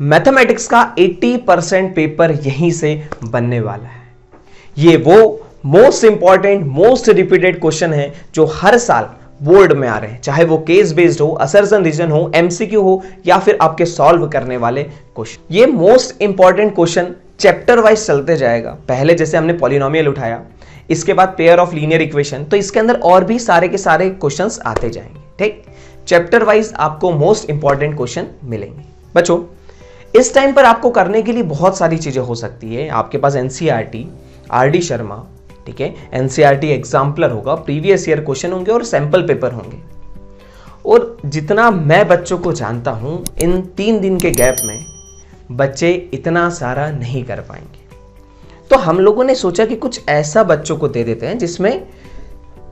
Mathematics का 80% paper यहीं से बनने वाला है। ये वो most important, most repeated question है जो हर साल बोर्ड में आ रहे हैं, चाहे वो केस बेस्ड हो, असर्शन रीजन हो, एमसीक्यू हो या फिर आपके सॉल्व करने वाले क्वेश्चन। ये most important question chapter wise चलते जाएगा। पहले जैसे हमने पॉलिनोमियल उठाया, इसके बाद पेयर ऑफ लीनियर इक्वेशन, तो इसके अंदर और भी सारे के सारे क्वेश्चंस आते जाएंगे। ठीक, चैप्टर वाइज आपको मोस्ट इंपॉर्टेंट क्वेश्चन मिलेंगे। बच्चों, इस टाइम पर आपको करने के लिए बहुत सारी चीजें हो सकती है। आपके पास एनसीईआरटी, आरडी शर्मा, ठीक है, एनसीईआरटी एग्जाम्पलर होगा, प्रीवियस ईयर क्वेश्चन होंगे और सैंपल पेपर होंगे। और जितना मैं बच्चों को जानता हूं, इन 3 दिन के गैप में बच्चे इतना सारा नहीं कर पाएंगे। तो हम लोगों ने सोचा कि कुछ ऐसा बच्चों को दे देते हैं जिसमें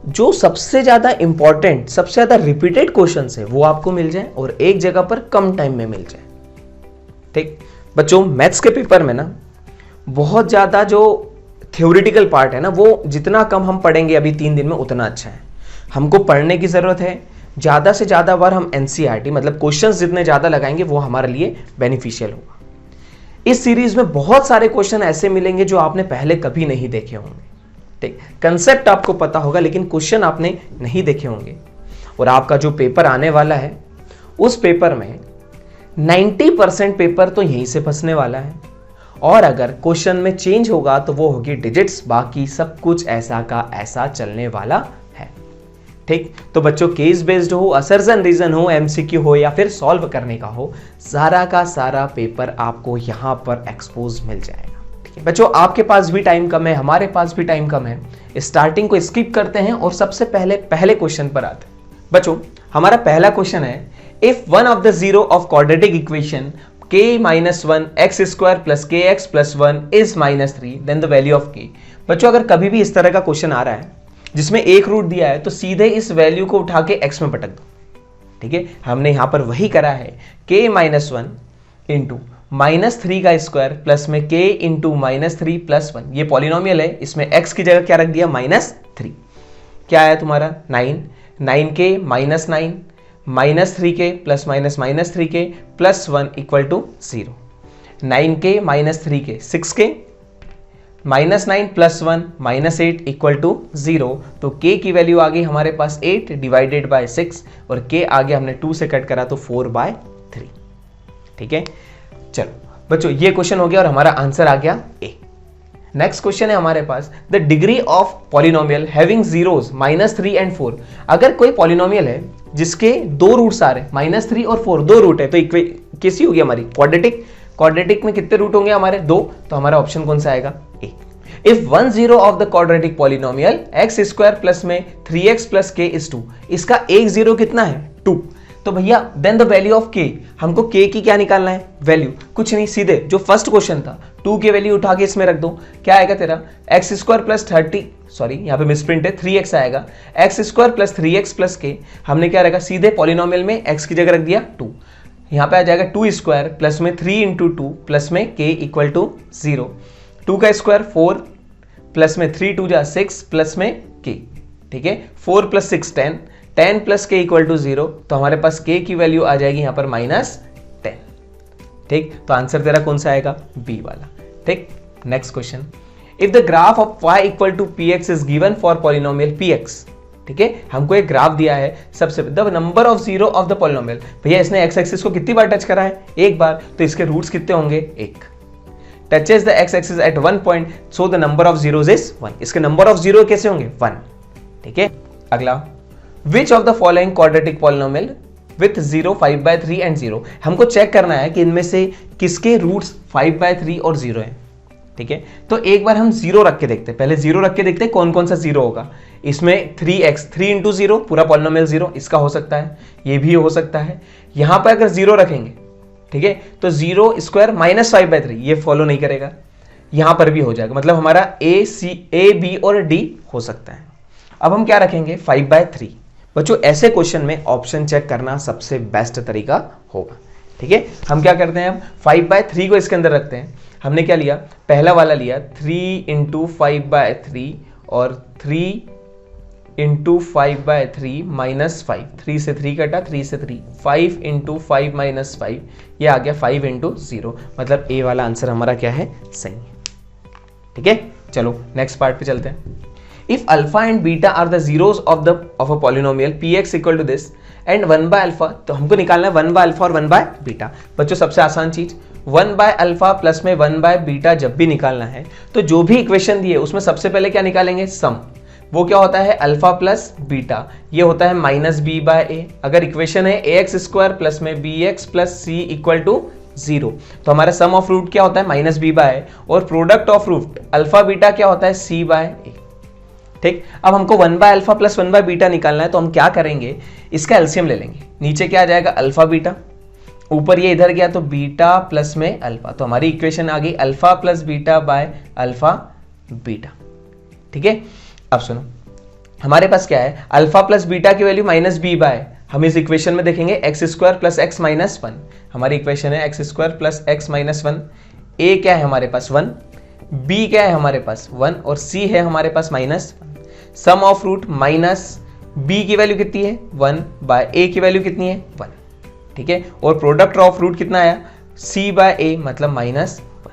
जो सबसे ज्यादा इंपॉर्टेंट, सबसे ज्यादा रिपीटेड क्वेश्चंस है वो आपको मिल जाए और एक जगह पर कम टाइम में मिल जाए। ठीक बच्चों, मैथ्स के पेपर में ना बहुत ज्यादा जो थ्योरेटिकल पार्ट है ना, वो जितना कम हम पढ़ेंगे अभी 3 दिन में उतना अच्छा है। हमको पढ़ने की जरूरत है, ज्यादा से ज्यादा बार हम एनसीईआरटी मतलब क्वेश्चंस जितने ज्यादा लगाएंगे वो हमारे लिए बेनिफिशियल होगा। इस सीरीज में बहुत सारे क्वेश्चन ऐसे मिलेंगे जो आपने पहले कभी नहीं देखे होंगे। ठीक, कंसेप्ट आपको पता होगा लेकिन क्वेश्चन आपने नहीं देखे होंगे। और आपका जो पेपर आने वाला है उस पेपर में 90% पेपर तो यहीं से फंसने वाला है। और अगर क्वेश्चन में चेंज होगा तो वो होगी डिजिट्स, बाकी सब कुछ ऐसा का ऐसा चलने वाला है। ठीक, तो बच्चों, केस बेस्ड हो, असर्शन रीजन हो, एमसीक्यू हो या फिर सॉल्व करने का हो, सारा का सारा पेपर आपको यहां पर एक्सपोज मिल जाएगा। ठीक है बच्चों, आपके पास भी टाइम कम है, हमारे पास भी टाइम कम है। स्टार्टिंग को स्किप करते हैं और सबसे पहले क्वेश्चन पर आते हैं। बच्चों, हमारा पहला क्वेश्चन है, if one of the zero of quadratic equation k minus 1 x square plus kx plus 1 is minus 3 then the value of k। बच्चों, अगर कभी भी इस तरह का क्वेश्चन आ रहा है जिसमें एक रूट दिया है तो सीधे इस वैल्यू को उठा के x में पटक दो। ठीक है, हमने यहां पर वही करा है। k minus 1 इंटू माइनस 3 का स्क्वायर प्लस में k इंटू माइनस 3 प्लस 1, ये पॉलिनोमियल है, इसमें x की जगह क्या रख दिया, -3। क्या आया तुम्हारा 9, 9k minus 9 minus 3k plus minus minus 3k plus 1 equal to 0। 9k minus 3k 6k, minus 9 plus 1 minus 8 equal to 0। तो k की वैल्यू आ गई हमारे पास 8 डिवाइडेड बाय 6 और k आगे हमने 2 से कट करा तो 4/3। ठीक है, चलो बच्चों, ये क्वेश्चन हो गया और हमारा आंसर आ गया A। नेक्स्ट क्वेश्चन है हमारे पास, the degree of polynomial having zeros -3 and 4। अगर कोई पॉलिनोमियल है जिसके 2 रूट्स आ रहे हैं, -3 और 4, 2 रूट है, तो कैसी होगी हमारी क्वाड्रेटिक। क्वाड्रेटिक में कितने रूट होंगे हमारे, 2, तो हमारा ऑप्शन कौन सा आएगा, A. If 1 zero of the quadratic polynomial x square plus में 3x प्लस k इज 2, इसका एक जीरो कितना है, 2। तो भैया then the value of k, हमको k की क्या निकालना है, वैल्यू। कुछ नहीं, सीधे जो फर्स्ट क्वेश्चन था 2 की वैल्यू उठा के इसमें रख दो। क्या आएगा तेरा, x स्क्वायर प्लस 30, सॉरी यहाँ पे मिसप्रिंट है, 3x आएगा। x square plus 3x plus k, हमने क्या रखा, सीधे पॉलिनोमियल में x की जगह रख दिया 2। यहाँ पे आ जाएगा 2 स्क्वायर प्लस में 3 इंटू 2 प्लस में k इक्वल टू 0। 2 का स्क्वायर 4 प्लस में 3 2 जा 6 प्लस में k। ठीक है, 4 प्लस 6 10, 10 प्लस के इक्वल टू 0। तो हमारे पास k की वैल्यू आ जाएगी यहाँ पर -10। ठीक, तो आंसर तेरा कौन सा आएगा, बी वाला। ठीक, next question, if the graph of y equal to px is given for polynomial px। ठीक है, हमको एक ग्राफ दिया है, सबसे the number of zero of the polynomial. भैया इसने एक्स एक्सिस को कितनी बार टच करा है, एक बार, तो इसके रूट्स कितने होंगे, 1। Touches the x axis at 1 point, so the number of zeros is 1। इसके नंबर ऑफ जीरो कैसे होंगे, 1। ठीक है, अगला, which of the following quadratic polynomial with 0, 5/3 and 0। हमको चेक करना है कि इनमें से किसके रूट्स 5/3 और 0 है। ठीक है, तो एक बार हम 0 रख के देखते हैं, पहले 0 रख के देखते हैं कौन कौन सा 0 होगा। इसमें 3x, 3 इंटू 0 पूरा पॉलिनोमियल 0, इसका हो सकता है, ये भी हो सकता है। यहां पर अगर 0 रखेंगे, ठीक है, तो 0 स्क्वायर -5/3, ये फॉलो नहीं करेगा, यहां पर भी हो जाएगा, मतलब हमारा A, B और D हो सकता है। अब हम क्या रखेंगे, 5/3। बच्चों, ऐसे क्वेश्चन में ऑप्शन चेक करना सबसे बेस्ट तरीका होगा। ठीक है, हम क्या करते हैं, अब 5/3 को इसके अंदर रखते हैं। हमने क्या लिया, पहला वाला लिया 3 इंटू 5/3 और 3 इंटू 5/3 माइनस 5, 3 से 3 कटा, 3 से 3, 5 इंटू 5 माइनस 5, ये आ गया 5 इंटू 0, मतलब ए वाला आंसर हमारा क्या है, सही है। ठीक है, चलो नेक्स्ट पार्ट पे चलते हैं। If alpha and beta are the zeros of a polynomial px equal to this and 1 by alpha, तो हमको निकालना है 1 बाय अल्फा और 1 बाय बीटा। बच्चों सबसे आसान चीज 1 बाय अल्फा प्लस में 1 बाय बीटा जब भी निकालना है तो जो भी इक्वेशन दी है उसमें सबसे पहले क्या निकालेंगे, सम। वो क्या होता है, अल्फा प्लस बीटा, ये होता है माइनस बी बाय ए। अगर इक्वेशन है ax स्क्वायर प्लस में bx plus c equal to 0, तो हमारा सम ऑफ रूट क्या होता है, माइनस बी बाय, और product of root alpha beta क्या होता है, c बाय ए। ठीक, अब हमको 1 by alpha plus 1 by beta निकालना है, तो हम क्या करेंगे, इसका एलसीएम ले लेंगे। नीचे क्या आ जाएगा, अल्फा बीटा, ऊपर ये इधर गया तो बीटा प्लस में अल्फा, तो हमारी इक्वेशन आ गई alpha plus beta by alpha beta. ठीक है, अब सुनो हमारे पास क्या है, अल्फा प्लस बीटा की वैल्यू माइनस बी बाय, हम इस इक्वेशन में देखेंगे x square plus x minus 1, हमारी इक्वेशन है x square plus x minus 1। ए क्या है हमारे पास 1, बी क्या है हमारे पास 1, और सी है हमारे पास minus 1। Sum of root minus B की वैल्यू कितनी है 1 बाय ए की वैल्यू कितनी है 1। ठीक है, और प्रोडक्ट ऑफ रूट कितना आया, सी बाय ए मतलब माइनस 1।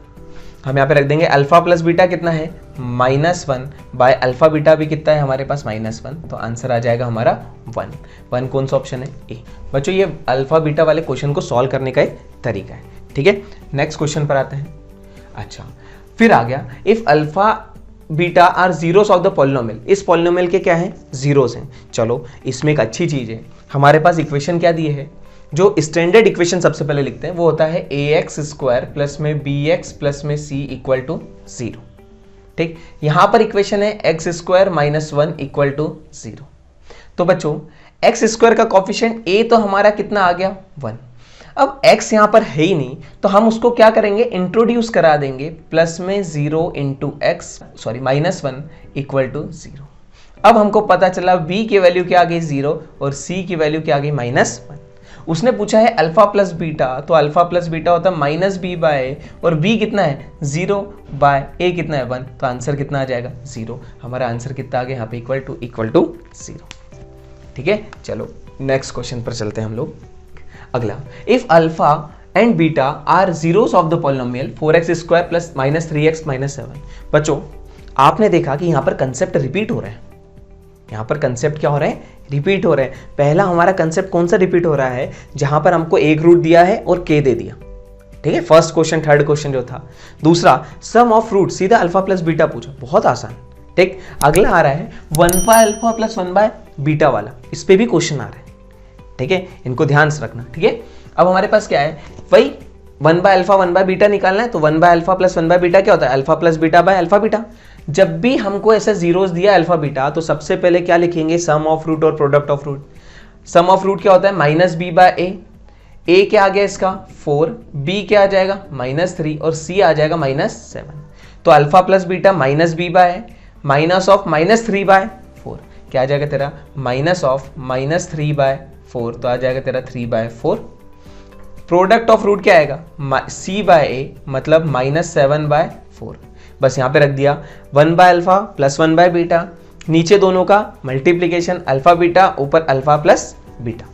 हम यहाँ पे रख देंगे अल्फा प्लस बीटा कितना है माइनस 1 बाय अल्फा बीटा भी कितना है हमारे पास माइनस 1, तो आंसर आ जाएगा हमारा 1। कौन सा ऑप्शन है, ए। बच्चों ये अल्फा बीटा वाले क्वेश्चन को सॉल्व करने का एक तरीका है। ठीक है, नेक्स्ट क्वेश्चन पर आते हैं। अच्छा, फिर आ गया if alpha beta are zeros of the polynomial, इस पॉलिनोमियल के क्या है, जीरोस हैं। चलो इसमें एक अच्छी चीज है, हमारे पास इक्वेशन क्या दिए है, जो स्टैंडर्ड इक्वेशन सबसे पहले लिखते हैं वो होता है ax स्क्वायर प्लस में bx प्लस में c इक्वल टू 0। ठीक, यहां पर इक्वेशन है x square minus 1 equal to 0। तो बच्चों x स्क्वायर का कॉफिशिएंट a तो हमारा कितना आ गया 1। अब x यहां पर है ही नहीं, तो हम उसको क्या करेंगे, इंट्रोड्यूस करा देंगे प्लस में 0 into x sorry minus 1 equal to 0। अब हमको पता चला b की वैल्यू क्या आ गई 0 और c की वैल्यू क्या आ गई माइनस 1। उसने पूछा है अल्फा प्लस बीटा, तो अल्फा प्लस बीटा होता है माइनस बी बाय, और बी कितना है 0 बाय, ए कितना है 1, तो आंसर कितना आ जाएगा 0। हमारा आंसर कितना आ गया यहाँ पे इक्वल टू 0। ठीक है, चलो नेक्स्ट क्वेश्चन पर चलते हैं हम लोग। अगला, if alpha and beta are zeros of the polynomial 4x square plus minus 3x minus 7। बच्चों आपने देखा कि यहाँ पर कंसेप्ट रिपीट हो रहे हैं, यहाँ पर कंसेप्ट क्या हो रहे हैं, रिपीट हो रहे हैं। पहला हमारा कंसेप्ट कौन सा रिपीट हो रहा है, जहां पर हमको एक रूट दिया है और k दे दिया। ठीक है, फर्स्ट क्वेश्चन थर्ड क्वेश्चन जो था। दूसरा सम ऑफ रूट, सीधा अल्फा प्लस बीटा पूछा, बहुत आसान। ठीक, अगला आ रहा है 1 by alpha plus 1 by beta वाला, इस पे भी क्वेश्चन आ रहा है। ठीक है, इनको ध्यान से रखना। ठीक है, अब हमारे पास क्या है, वही 1 बाय अल्फा 1 बाय बीटा निकालना है, तो 1 by alpha plus 1 by beta क्या होता है, alpha plus beta by alpha beta. जब भी हमको ऐसा जीरोस दिया अल्फा बीटा, तो सबसे पहले क्या लिखेंगे, सम ऑफ रूट और product of root. Sum of root क्या होता है माइनस बी बाय ए क्या आ गया इसका 4, बी क्या आ जाएगा माइनस 3 और सी आ जाएगा माइनस 7। तो alpha plus beta minus B by minus of minus 3 by 4, क्या आ जाएगा तेरा माइनस ऑफ माइनस 3 बाय 4, तो आ जाएगा तेरा 3 बाय 4। प्रोडक्ट ऑफ रूट क्या आएगा सी बाय ए मतलब माइनस 7 बाय 4। बस यहाँ पे रख दिया 1 by alpha plus 1 by beta, नीचे दोनों का मल्टीप्लीकेशन अल्फा बीटा, ऊपर अल्फा प्लस बीटा।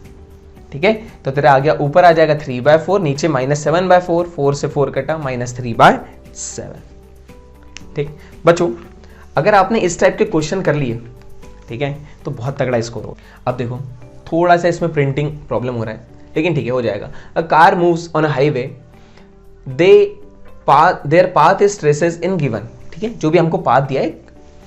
ठीक है, तो तेरा आ गया ऊपर आ जाएगा 3 बाय 4, नीचे माइनस 7 बाय 4, 4 से 4 कटा माइनस 3 बाय 7। ठीक बच्चों, अगर आपने इस टाइप के क्वेश्चन कर लिए, ठीक है, तो बहुत तगड़ा स्कोर हो। अब देखो थोड़ा सा इसमें प्रिंटिंग प्रॉब्लम हो रहा है, लेकिन ठीक है हो जाएगा। A car moves on a highway, there path is traces in given. ठीक है, जो भी हमको पाथ दिया है,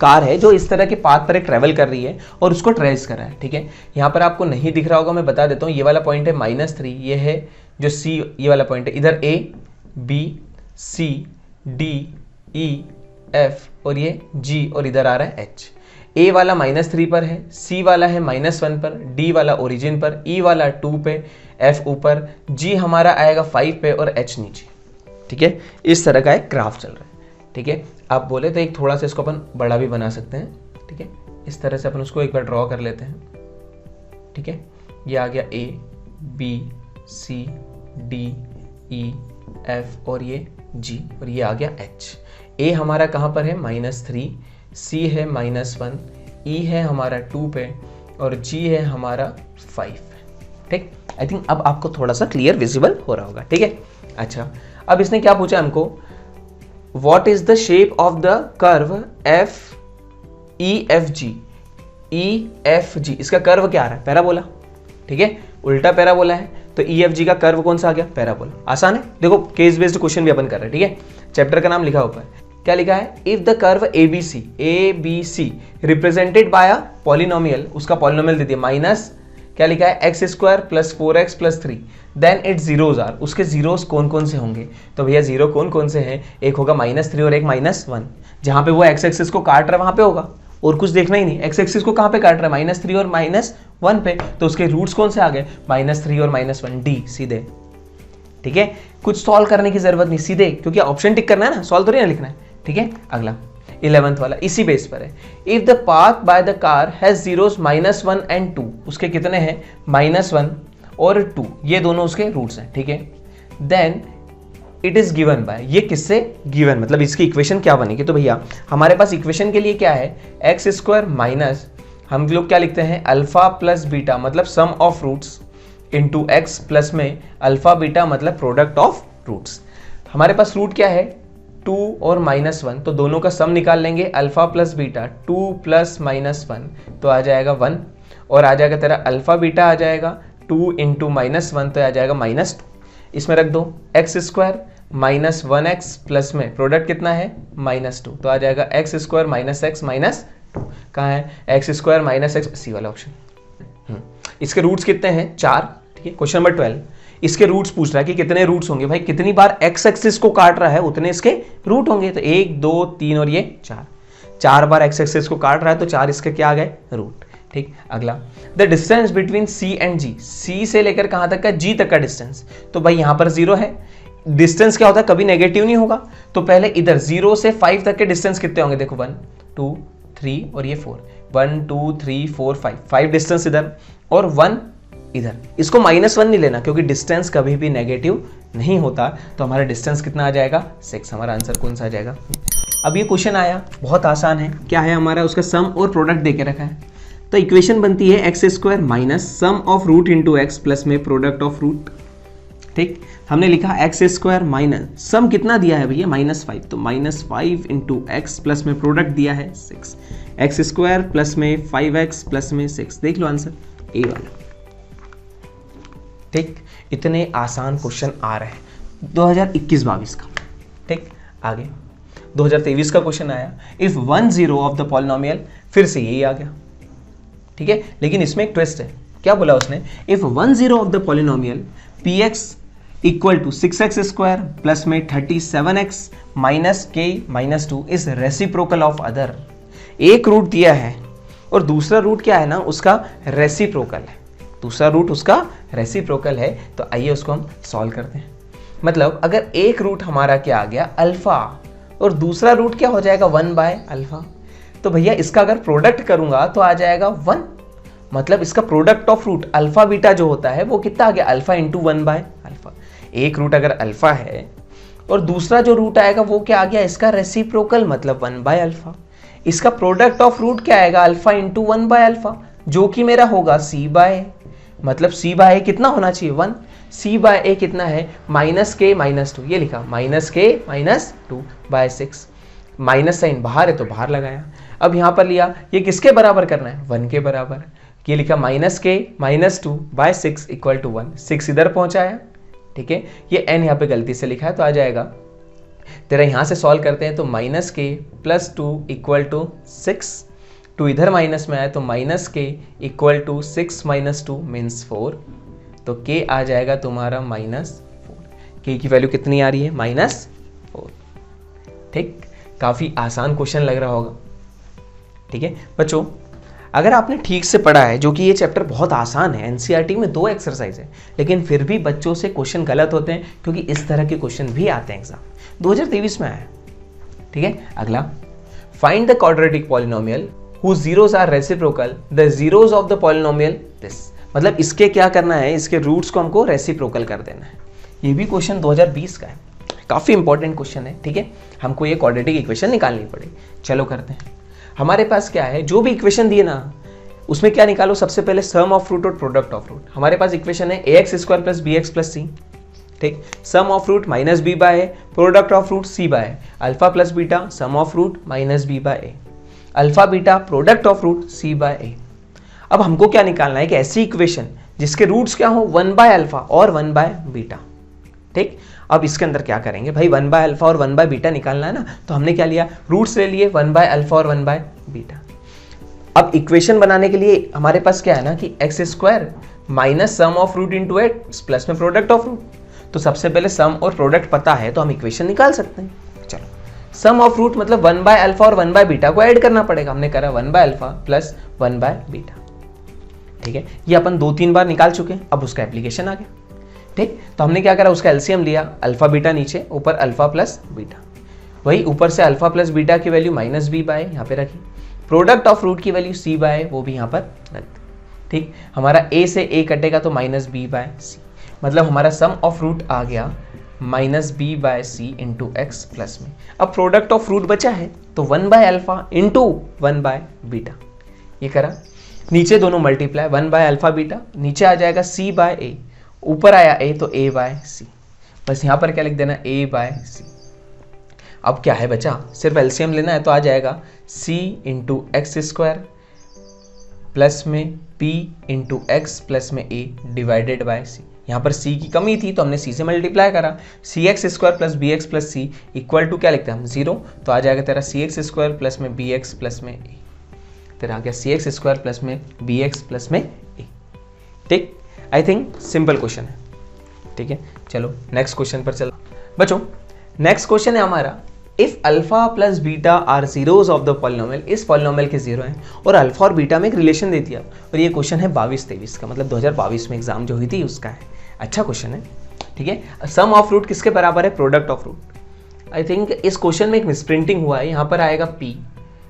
कार है जो इस तरह के पाथ पर एक ट्रेवल कर रही है और उसको ट्रेस कर रहा है। ठीक है, यहाँ पर आपको नहीं दिख रहा होगा, मैं बता देता हूँ। ये वाला पॉइंट है -3, ये है जो सी, ये वाला पॉइंट है। इधर A B C D E F और ये जी, और इधर आ रहा है एच। ए वाला -3 पर है, सी वाला है -1 पर, डी वाला ओरिजिन पर, ई वाला 2 पे, एफ ऊपर, जी हमारा आएगा 5 पे और एच नीचे। ठीक है, इस तरह का एक ग्राफ चल रहा है। ठीक है, आप बोले तो एक थोड़ा सा इसको अपन बड़ा भी बना सकते हैं। ठीक है, इस तरह से अपन उसको एक बार ड्रॉ कर लेते हैं। ठीक है, ये आ गया A B C D E F और ये जी, और ये आ गया एच। ए हमारा कहाँ पर है -3, सी है -1, E है हमारा 2 पे और G है हमारा 5 पे। ठीक, आई थिंक अब आपको थोड़ा सा क्लियर विजिबल हो रहा होगा। ठीक है, अच्छा अब इसने क्या पूछा हमको, what is the shape of the curve EFG। इसका कर्व क्या आ रहा है, पैराबोला। ठीक है, उल्टा पैराबोला है, तो EFG का कर्व कौन सा आ गया, पैराबोला। आसान है, देखो केस बेस्ड क्वेश्चन भी अपन कर रहे हैं। ठीक है, चैप्टर का नाम लिखा ऊपर, क्या लिखा है, if the curve ABC represented by a polynomial, उसका पॉलिनोमियल दे दिया माइनस क्या लिखा है x² + 4x + 3, then its zeros are, उसके जीरोस कौन कौन से होंगे। तो भैया जीरो कौन कौन से हैं, एक होगा -3 और एक -1, जहां पे वो x एक्सिस को काट रहा है वहां पे होगा, और कुछ देखना ही नहीं। x एक्सिस को कहां पे काट रहा है, -3 और -1 पे, तो उसके रूट्स कौन से आ गए, -3 और -1, D सीधे। ठीक है, कुछ सॉल्व करने की जरूरत नहीं, सीधे, क्योंकि ऑप्शन टिक करना है ना, सॉल्व थोड़ी ना लिखना है। ठीक है, अगला 11th वाला इसी बेस पर है, if the path by the car has zeros -1 and 2, उसके कितने हैं, -1 और 2, ये दोनों उसके रूट्स हैं। ठीक है, then it is given by, ये किससे गिवन, मतलब इसकी इक्वेशन क्या बनेगी। तो भैया हमारे पास इक्वेशन के लिए क्या है, x² माइनस, हम लोग क्या लिखते हैं, अल्फा प्लस बीटा, मतलब sum of roots, into x plus में अल्फा बीटा मतलब प्रोडक्ट ऑफ रूट्स। हमारे पास रूट क्या है, 2 और -1, तो दोनों का सम निकाल लेंगे, अल्फा प्लस बीटा 2 + -1 तो आ जाएगा 1, और आ जाएगा तेरा अल्फा बीटा आ जाएगा 2 × -1 तो आ जाएगा -2, इसमें रख दो x² - 1x प्लस में प्रोडक्ट कितना है, -2, तो आ जाएगा x² - x -2, कहाँ है x² - x, सी वाला ऑप्शन। इसके रूट्स कितने हैं, 4। ठीक है, क्वेश्चन नंबर 12, इसके रूट्स पूछ रहा है कि कितने रूट्स होंगे, भाई कितनी बार x एक्सिस को काट रहा है उतने इसके रूट होंगे, तो 1 2 3 और ये 4 बार x एक्सिस को काट रहा है तो 4 इसके क्या आ गए, रूट। ठीक, अगला, the distance between C and G, C से लेकर कहां तक का, G तक का डिस्टेंस, तो भाई यहां पर 0 है, डिस्टेंस क्या होता है, कभी नेगेटिव नहीं होगा, तो पहले इधर 0 से 5 तक के डिस्टेंस कितने होंगे, देखो 1 2 3 और ये 4, 1 2 3 4 5 डिस्टेंस इधर और 1 इधर। इसको -1 नहीं लेना क्योंकि डिस्टेंस कभी भी नेगेटिव नहीं होता, तो हमारा डिस्टेंस कितना आ जाएगा, 6, हमारा आंसर कौन सा आ जाएगा। अब ये क्वेश्चन आया, बहुत आसान है, क्या है हमारा, उसका सम और प्रोडक्ट देके रखा है, तो इक्वेशन बनती है x² minus sum of root into x plus में प्रोडक्ट ऑफ रूट। ठीक, हमने लिखा x² माइनस सम कितना दिया है भैया, -5, तो -5 × x प्लस में प्रोडक्ट दिया है 6, x² प्लस में 5x प्लस में 6, देख लो आंसर ए वाला। ठीक, इतने आसान क्वेश्चन आ रहे हैं 2021-22 का। ठीक, आगे 2023 का क्वेश्चन आया, इफ 1 0 ऑफ द पॉलिनोमियल, फिर से यही आ गया। ठीक है, लेकिन इसमें एक ट्विस्ट है, क्या बोला उसने, if 1 0 of the polynomial px = 6x² plus में 37x minus k - 2 is reciprocal of other. एक रूट दिया है और दूसरा रूट क्या है ना, उसका रेसिप्रोकल है, दूसरा रूट उसका रेसिप्रोकल है, तो आइए उसको हम सॉल्व करते हैं। मतलब अगर एक रूट हमारा क्या आ गया, अल्फा, और दूसरा रूट क्या हो जाएगा, 1/α, तो भैया इसका अगर प्रोडक्ट करूंगा तो आ जाएगा 1, मतलब इसका product of root alpha beta जो होता है वो कितना आ गया, अल्फा × 1/α। एक रूट अगर अल्फा है और दूसरा जो रूट आएगा वो क्या आ गया, इसका रेसिप्रोकल मतलब 1/α। इसका प्रोडक्ट ऑफ रूट क्या आएगा, अल्फा × 1/α, जो कि मेरा होगा c/a, मतलब c/a कितना होना चाहिए, 1, c/a कितना है, -k - 2, ये लिखा -k - 2/6, माइनस साइन बाहर है तो बाहर लगाया। अब यहां पर लिया, ये किसके बराबर करना है, 1 के बराबर, ये लिखा -k - 2/6 = 1, 6 इधर पहुंचाया। ठीक है, ये n यहाँ पे गलती से लिखा है तो आ जाएगा तेरा, यहां से सॉल्व करते हैं तो -k + 2 = 6, 2 इधर माइनस में आया तो -k = 6 - 2 मीन्स 4, तो k आ जाएगा तुम्हारा -4, k की वैल्यू कितनी आ रही है, -4। ठीक, काफी आसान क्वेश्चन लग रहा होगा। ठीक है बच्चों, अगर आपने ठीक से पढ़ा है, जो कि ये चैप्टर बहुत आसान है, एनसीईआरटी में 2 एक्सरसाइज है, लेकिन फिर भी बच्चों से क्वेश्चन गलत होते हैं क्योंकि इस तरह के क्वेश्चन भी आते हैं एग्जाम 2023 में आया। ठीक है, अगला, find the quadratic polynomial whose zeros are reciprocal, the zeros of the polynomial this, मतलब इसके क्या करना है, इसके रूट्स को हमको रेसिप्रोकल कर देना है। ये भी क्वेश्चन 2020 का है, काफी इंपॉर्टेंट क्वेश्चन है। ठीक है, हमको ये क्वाड्रेटिक इक्वेशन निकालनी पड़ेगी, चलो करते हैं। हमारे पास क्या है, जो भी इक्वेशन दिए ना उसमें क्या निकालो, सबसे पहले सम ऑफ रूट और प्रोडक्ट ऑफ रूट। हमारे पास इक्वेशन है ax square plus B X plus C, ठीक, sum of root minus B by A, product of root C by, alpha plus beta sum of root minus B by A, alpha beta product of root C by A. अब हमको क्या निकालना है कि ऐसी equation जिसके roots क्या हो 1 बाय अल्फा और 1 बाय बीटा, ठीक। अब इसके अंदर क्या करेंगे भाई, 1 बाय अल्फा और 1 बाय बीटा निकालना है ना, तो हमने क्या लिया, रूट्स ले लिए 1 बाय अल्फा और 1 बाय बीटा। अब इक्वेशन बनाने के लिए हमारे पास क्या है ना कि x square minus sum of root into x plus में प्रोडक्ट ऑफ रूट, तो सबसे पहले सम और प्रोडक्ट पता है तो हम इक्वेशन निकाल सकते हैं। चलो, सम ऑफ रूट मतलब 1 बाय अल्फा और 1 बाय बीटा को ऐड करना पड़ेगा, हमने करा 1 by alpha plus 1 by beta, ठीक है। ये अपन 2-3 बार निकाल चुके हैं, अब उसका एप्लीकेशन आ गया, ठीक। तो हमने क्या करा, उसका एलसीएम लिया, अल्फा बीटा नीचे, ऊपर अल्फा प्लस बीटा, वही ऊपर से अल्फा प्लस बीटा की वैल्यू माइनस बी बाय यहाँ पे रखी, प्रोडक्ट ऑफ रूट की वैल्यू सी बाय वो भी यहाँ पर रख दी, ठीक। हमारा ए से ए कटेगा तो माइनस बी बाय सी, मतलब हमारा सम ऑफ रूट आ गया माइनस बी बाय सी इंटू एक्स प्लस में। अब प्रोडक्ट ऑफ रूट बचा है तो 1 by alpha into 1 by beta, ये करा, नीचे दोनों मल्टीप्लाई, 1 बाय अल्फा बीटा, नीचे आ जाएगा सी बाय ए, ऊपर आया ए तो ए बाय सी, बस यहाँ पर क्या लिख देना, ए बाय सी। अब क्या है बचा, सिर्फ एलसीएम लेना है तो आ जाएगा c into x square plus में p इंटू एक्स प्लस में a डिवाइडेड बाय c। यहाँ पर c की कमी थी तो हमने c से मल्टीप्लाई करा, C X square plus B X plus C equal to क्या लिखते हैं हम 0, तो आ जाएगा तेरा सी एक्स स्क्वायर प्लस में बी एक्स प्लस में a, तेरा आ गया सी एक्स स्क्वायर प्लस में बी एक्स प्लस में a, ठीक। आई थिंक सिंपल क्वेश्चन है, ठीक है। चलो नेक्स्ट क्वेश्चन पर चलो बच्चों, नेक्स्ट क्वेश्चन है हमारा, if alpha plus beta are zeros of the polynomial, इस पॉलिनोमियल के जीरो हैं और अल्फा और बीटा में एक रिलेशन दे दिया, और ये क्वेश्चन है 22-23 का, मतलब 2022 में एग्जाम जो हुई थी उसका है, अच्छा क्वेश्चन है, ठीक है। सम ऑफ रूट किसके बराबर है, product of root. I think इस क्वेश्चन में एक मिसप्रिंटिंग हुआ है, यहाँ पर आएगा p,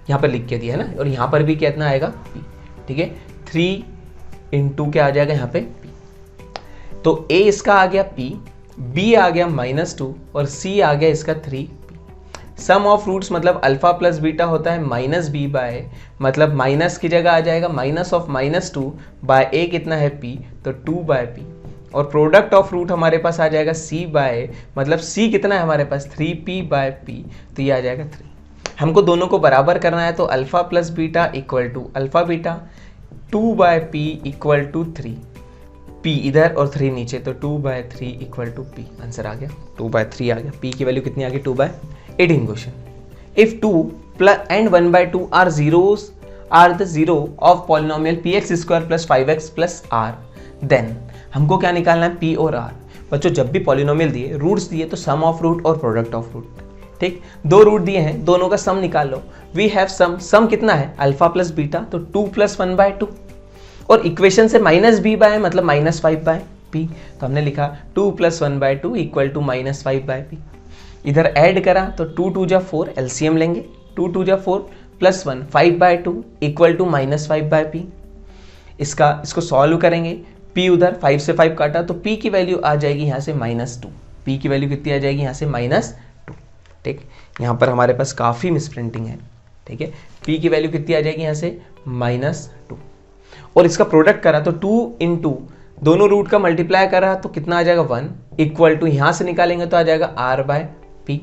यहाँ पर लिख के दिया है ना, और यहाँ पर भी कितना आएगा p, ठीक है। 3 इंटू क्या आ जाएगा यहाँ पे p, तो a इसका आ गया p, b आ गया -2 और c आ गया इसका 3p। सम ऑफ रूट्स मतलब अल्फा प्लस बीटा होता है माइनस बी बाय, मतलब माइनस की जगह आ जाएगा माइनस ऑफ -2 बाय a कितना है p, तो 2 बाय p, और प्रोडक्ट ऑफ रूट हमारे पास आ जाएगा c बाय, मतलब c कितना है हमारे पास 3p बाय p, तो ये आ जाएगा 3। हमको दोनों को बराबर करना है तो alpha plus beta equal to alpha beta, 2 by p equal to 3, p इधर और 3 नीचे, तो 2 by 3 equal to p, answer आ गया 2 बाय 3 आ गया। p की वैल्यू कितनी आ गई 2 bye 18 question, if 2 and 1 by 2 are zeros are the zero of polynomial px square plus 5x plus r, then हमको क्या निकालना है, p और r। बच्चों जब भी पॉलिनोमियल दिए, रूट्स दिए तो सम ऑफ रूट और प्रोडक्ट ऑफ रूट, ठीक। 2 रूट दिए हैं, दोनों का सम निकाल लो, वी हैव सम कितना है अल्फा प्लस बीटा, तो 2 + 1 by 2, और इक्वेशन से माइनस बी बाय मतलब -5 बाय p, तो हमने लिखा 2 + 1 by 2 equal to -5 by p। इधर ऐड करा तो 2 2 जा 4, एलसीएम लेंगे, 2 2 जा 4 + 1 5 by 2 equal to -5 by p। इसको सॉल्व करेंगे, p उधर 5 से 5 काटा तो p की वैल्यू आ जाएगी यहाँ से -2, p की वैल्यू कितनी आ जाएगी यहाँ से -2, ठीक। यहाँ पर हमारे पास काफ़ी मिसप्रिंटिंग है, ठीक है। p की वैल्यू कितनी आ जाएगी यहाँ से -2, और इसका प्रोडक्ट करा तो 2 इंटू दोनों रूट का मल्टीप्लाई करा तो कितना आ जाएगा 1 इक्वल टू, यहाँ से निकालेंगे तो आ जाएगा r बाय p।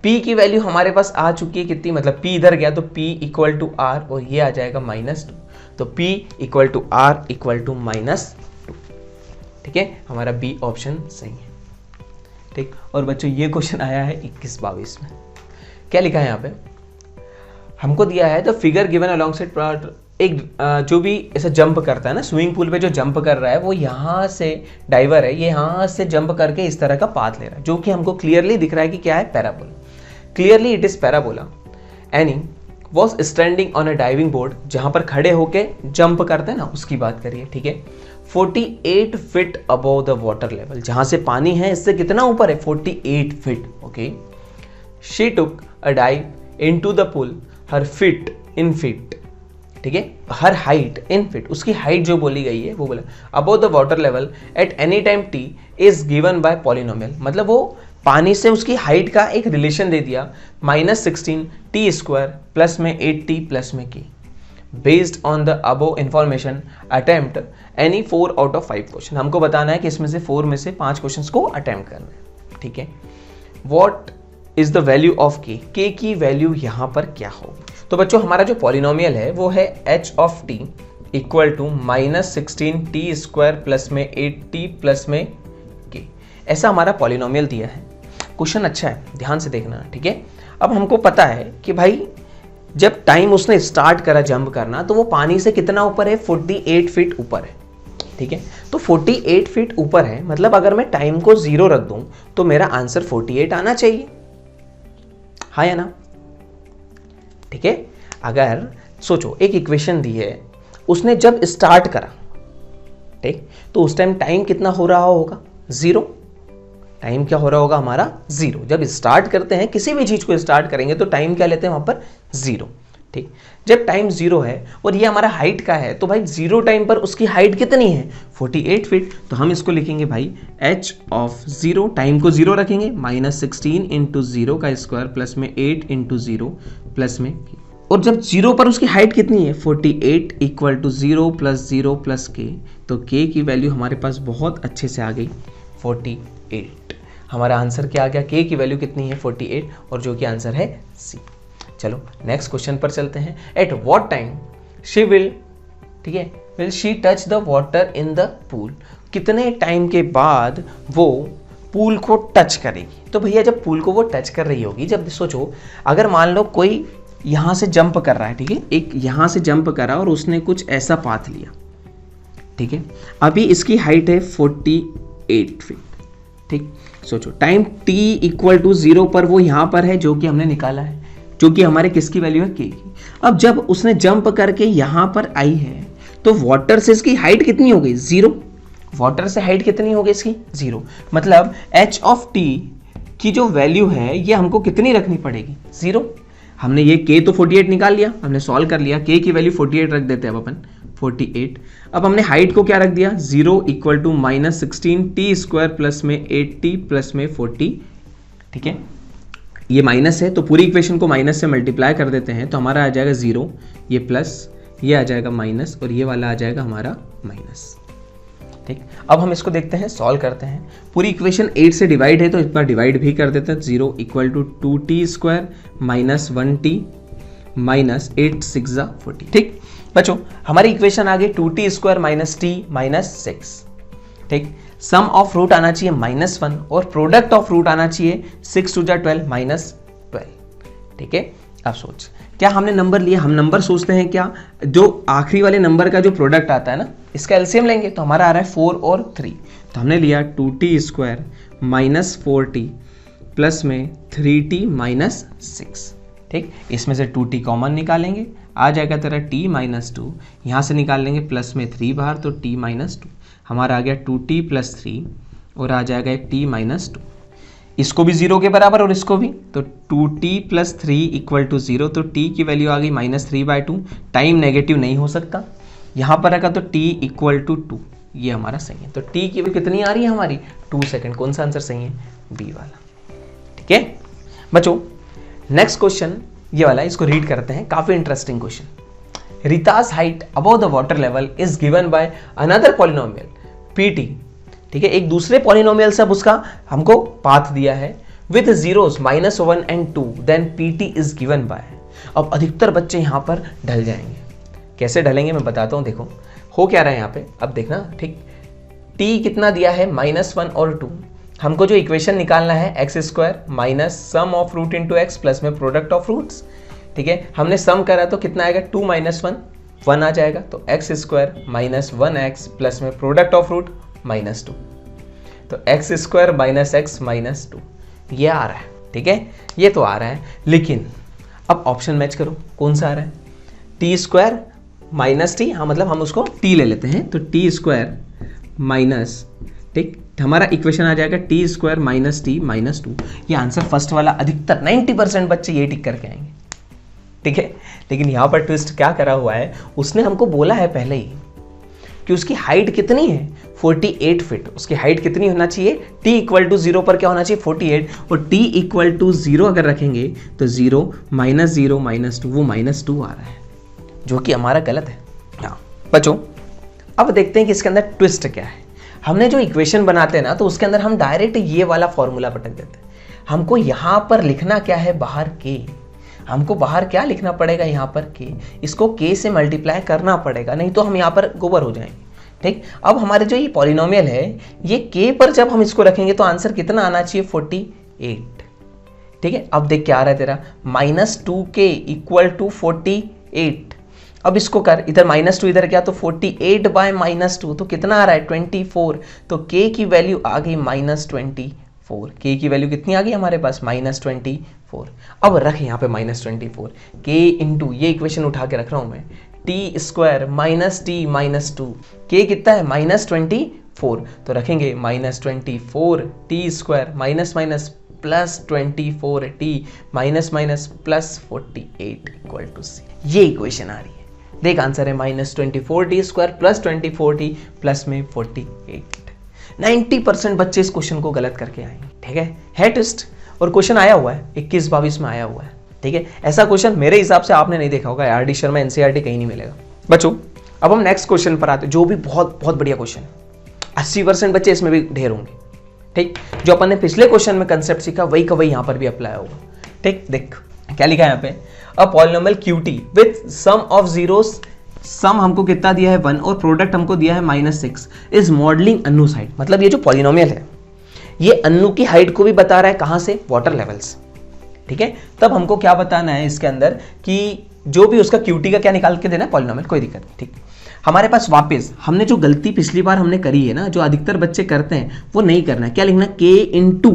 p की वैल्यू हमारे पास आ चुकी है कितनी, मतलब p इधर गया तो p इक्वल टू r, और ये आ जाएगा -2, तो p equal to r equal to -2, ठीक है। हमारा b ऑप्शन सही है, ठीक। और बच्चों ये क्वेश्चन आया है 21-22 में, क्या लिखा है यहाँ पे, हमको दिया है the figure given along side, एक जो भी ऐसा जंप करता है ना, स्विमिंग पूल पे जो जंप कर रहा है वो यहाँ से डाइवर है, ये यहाँ से जंप करके इस तरह का पाथ ले रहा है, जो कि हमको क्लियरली दिख रहा है कि क्या है, parabola, clearly it is parabola. Any was standing on a diving board, जहाँ पर खड़े होके जंप करते हैं ना उसकी बात करिए, ठीक है। 48 feet above the water level, जहाँ से पानी है इससे कितना ऊपर है 48 feet, okay. She took a dive into the pool, her feet in feet, ठीक है, हर हाइट इन फीट, उसकी हाइट जो बोली गई है वो बोला above the water level at any time t is given bye polynomial, मतलब वो पानी से उसकी हाइट का एक रिलेशन दे दिया -16 टी स्क्वायर प्लस में 8t प्लस में k। Based on the above information attempt any 4 out of 5 question. हमको बताना है कि इसमें से 4 में से 5 क्वेश्चंस को अटेम्प्ट करना है, ठीक है। What is the value of k की वैल्यू यहां पर क्या होगी? तो बच्चों हमारा जो पॉलिनोमियल है वो है h of t equal to -16 t square plus में 8t प्लस में k। ऐसा हमारा पॉलिनोमियल दिया है। क्वेश्चन अच्छा है, ध्यान से देखना, ठीक है। अब हमको पता है कि भाई जब टाइम उसने स्टार्ट करा जंप करना तो वो पानी से कितना ऊपर है? 48 फीट ऊपर है, ठीक है। तो 48 फीट ऊपर है, मतलब अगर मैं टाइम को 0 रख दूं तो मेरा आंसर 48 आना चाहिए, हाँ या ना? ठीक है। अगर सोचो एक इक्वेशन दी है, उसने जब स्टार्ट करा, ठीक, तो उस टाइम टाइम कितना हो रहा होगा? 0। टाइम क्या हो रहा होगा हमारा? 0। जब स्टार्ट करते हैं, किसी भी चीज को स्टार्ट करेंगे तो टाइम क्या लेते हैं वहां पर? 0, ठीक। जब टाइम 0 है और ये हमारा हाइट का है, तो भाई 0 टाइम पर उसकी हाइट कितनी है? 48 फीट। तो हम इसको लिखेंगे भाई h ऑफ 0, टाइम को 0 रखेंगे, -16 इंटू 0 का स्क्वायर प्लस में 8 इंटू 0 प्लस में k। और जब 0 पर उसकी हाइट कितनी है? 48 equal to 0 plus 0 plus k। तो k की वैल्यू हमारे पास बहुत अच्छे से आ गई 48। हमारा आंसर क्या आ गया? k की वैल्यू कितनी है? 48, और जो कि आंसर है C। चलो नेक्स्ट क्वेश्चन पर चलते हैं। At what time she will, ठीक है, will she touch the water in the pool? कितने टाइम के बाद वो पूल को टच करेगी? तो भैया जब पूल को वो टच कर रही होगी, जब सोचो अगर मान लो कोई यहां से जंप कर रहा है, ठीक है, एक यहां से जंप करा और उसने कुछ ऐसा पाथ लिया, ठीक है। अभी इसकी हाइट है 48 फीट, ठीक। सोचो टाइम t इक्वल टू 0 पर वो यहां पर है, जो कि हमने निकाला है, जो कि हमारे किसकी वैल्यू है? k की। अब जब उसने जंप करके यहां पर आई है तो वाटर से इसकी हाइट कितनी हो गई? 0। वाटर से हाइट कितनी हो गई इसकी? 0। मतलब h ऑफ t की जो वैल्यू है ये हमको कितनी रखनी पड़ेगी? 0। हमने ये k तो 48 निकाल लिया, हमने सॉल्व कर लिया, k की वैल्यू 48 रख देते हैं अब अपन, 48। अब हमने हाइट को क्या रख दिया? 0 equal to -16 t square plus में 8t प्लस में 40, ठीक है। ये माइनस है तो पूरी इक्वेशन को माइनस से मल्टीप्लाई कर देते हैं, तो हमारा आ जाएगा 0, ये प्लस, ये आ जाएगा माइनस, और ये वाला आ जाएगा हमारा माइनस, ठीक। अब हम इसको देखते हैं, सॉल्व करते हैं। पूरी इक्वेशन 8 से डिवाइड है तो एक बार डिवाइड भी कर देते हैं। 0 equal to 2t square minus 1t minus 8 6 40, ठीक। बच्चों हमारी इक्वेशन आ गई 2t square minus t minus 6, ठीक। सम ऑफ रूट आना चाहिए -1 और प्रोडक्ट ऑफ रूट आना चाहिए 6 2 12 -12, ठीक है। अब सोच, क्या हमने नंबर लिया? हम नंबर सोचते हैं क्या, जो आखिरी वाले नंबर का जो प्रोडक्ट आता है ना, इसका एलसीएम लेंगे तो हमारा आ रहा है 4 और 3। तो हमने लिया 2t square minus 4t plus में 3t माइनस 6, ठीक। इसमें से 2t कॉमन निकालेंगे, आ जाएगा तेरा t माइनस 2, यहाँ से निकाल लेंगे प्लस में 3 बाहर, तो t माइनस 2, हमारा आ गया 2t प्लस 3, और आ जाएगा एक t माइनस 2। इसको भी 0 के बराबर और इसको भी, तो 2t प्लस 3 इक्वल टू 0, तो t की वैल्यू आ गई -3/2। टाइम नेगेटिव नहीं हो सकता, यहाँ पर रखा तो t इक्वल टू 2, ये हमारा सही है। तो t की वैल्यू कितनी आ रही है हमारी? 2 सेकेंड। कौन सा आंसर सही है? बी वाला, ठीक है। बच्चों नेक्स्ट क्वेश्चन ये वाला, इसको रीड करते हैं, काफी इंटरेस्टिंग क्वेश्चन। रीता's height above the water level is given by another polynomial pt, ठीक है। एक दूसरे पॉलिनोमियल से अब उसका हमको पाथ दिया है with zeros -1 and 2, then pt is given by. अब अधिकतर बच्चे यहां पर ढल जाएंगे। कैसे ढलेंगे मैं बताता हूं। देखो हो क्या रहा है यहाँ पे, अब देखना, ठीक। t कितना दिया है? -1 और 2। हमको जो इक्वेशन निकालना है x square minus sum of root into x plus में प्रोडक्ट ऑफ रूट्स, ठीक है। हमने सम करा तो कितना आएगा? 2 - 1 1 आ जाएगा, तो x square minus 1x plus में प्रोडक्ट ऑफ रूट -2, तो x square minus x minus 2, ये आ रहा है, ठीक है। ये तो आ रहा है, लेकिन अब ऑप्शन मैच करो, कौन सा आ रहा है? टी स्क्वायर माइनस टी, हाँ मतलब हम उसको टी ले लेते हैं, तो टी स्क्वायर माइनस, ठीक, हमारा इक्वेशन आ जाएगा T square minus t minus 2। ये आंसर फर्स्ट वाला, अधिकतर 90% बच्चे ये टिक करके आएंगे, ठीक है। लेकिन यहाँ पर ट्विस्ट क्या करा हुआ है, उसने हमको बोला है पहले ही कि उसकी हाइट कितनी है? 48 फीट, उसकी हाइट कितनी होना चाहिए, t इक्वल टू 0 पर क्या होना चाहिए 48, और t इक्वल टू 0 अगर रखेंगे तो 0 -2 वो -2 आ रहा है, जो कि हमारा गलत है। हाँ बच्चों, अब देखते हैं कि इसके अंदर ट्विस्ट क्या है। हमने जो इक्वेशन बनाते हैं ना, तो उसके अंदर हम डायरेक्ट ये वाला फॉर्मूला पटक देते हैं। हमको यहाँ पर लिखना क्या है, बाहर k, हमको बाहर क्या लिखना पड़ेगा, यहाँ पर k, इसको k से मल्टीप्लाई करना पड़ेगा, नहीं तो हम यहाँ पर गोबर हो जाएंगे। ठीक, अब हमारे जो ये पॉलिनोमियल है, ये k पर जब हम इसको रखेंगे तो आंसर कितना आना चाहिए 48। ठीक है, अब देख क्या आ रहा है तेरा, -2k इक्वल टू 48। अब इसको कर, इधर -2 इधर क्या, तो 48 बाय -2 तो कितना आ रहा है 24, तो k की वैल्यू आ गई -24। k की वैल्यू कितनी आ गई हमारे पास -24। अब रख यहाँ पे -24, k इंटू, ये इक्वेशन उठा के रख रहा हूँ मैं, t square minus t minus 2, k कितना है -24, तो रखेंगे -24 t square minus minus plus 24t minus minus plus 48 equal to c। ये इक्वेशन आ रही है, देख आंसर है -24t square plus 24t plus में 48। 90% बच्चे इस क्वेश्चन को गलत करके आएंगे। ठीक है ट्विस्ट, और क्वेश्चन आया हुआ है 21-22 में आया हुआ है। ठीक है, ऐसा क्वेश्चन मेरे हिसाब से आपने नहीं देखा होगा, आर.डी. शर्मा एनसीईआरटी कहीं नहीं मिलेगा। बच्चों अब हम नेक्स्ट क्वेश्चन पर आते हैं, जो भी बहुत बहुत बढ़िया क्वेश्चन है, 80% बच्चे इसमें भी ढेर होंगे। ठीक, जो अपन ने पिछले क्वेश्चन में कंसेप्ट सीखा वही का वही यहाँ पर भी अप्लाई होगा। ठीक, देख क्या लिखा है यहाँ पे, a polynomial QT with sum of zeros, sum हमको कितना दिया है 1 और प्रोडक्ट हमको दिया है -6, इज मॉडलिंग अन्नू हाइट। मतलब ये जो पॉलिनोमियल है ये अन्नू की हाइट को भी बता रहा है, कहां से, वाटर लेवल्स। ठीक है, तब हमको क्या बताना है इसके अंदर कि जो भी उसका QT का क्या निकाल के देना है पॉलिनोमियल, कोई दिक्कत नहीं। ठीक, हमारे पास वापस हमने जो गलती पिछली बार हमने करी है ना, जो अधिकतर बच्चे करते हैं, वो नहीं करना है। क्या लिखना, k into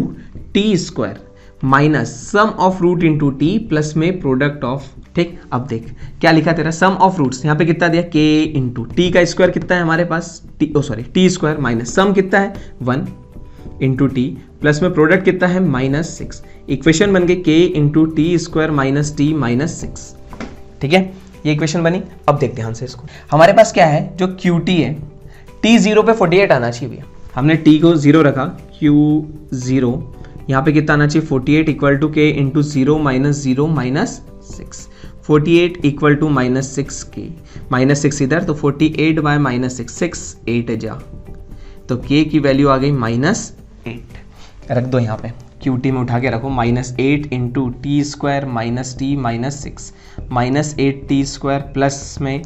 t square minus sum of root into t plus में प्रोडक्ट ऑफ। ठीक, अब देख क्या लिखा तेरा, सम ऑफ रूट्स, यहाँ पे कितना दिया k इंटू टी का स्क्वायर कितना है हमारे पास, टी स्क्वायर माइनस सम कितना है 1 इंटू टी प्लस में प्रोडक्ट कितना है -6। इक्वेशन बन गई k into t square minus t minus 6। ठीक है, ये इक्वेशन बनी। अब देख ध्यान से इसको, हमारे पास क्या है, जो QT है, t 0 पे 48 आना चाहिए भैया, हमने t को 0 रखा, Q0 यहाँ पे कितना आना चाहिए 48 equal to k into 0 minus 6, 48 equal to -6k, -6 इधर, तो 48 बाय -6, 6 8 जा, तो k की वैल्यू आ गई -8। रख दो यहाँ पे, QT में उठा के रखो, -8 into t square minus t minus 6, -8t square plus में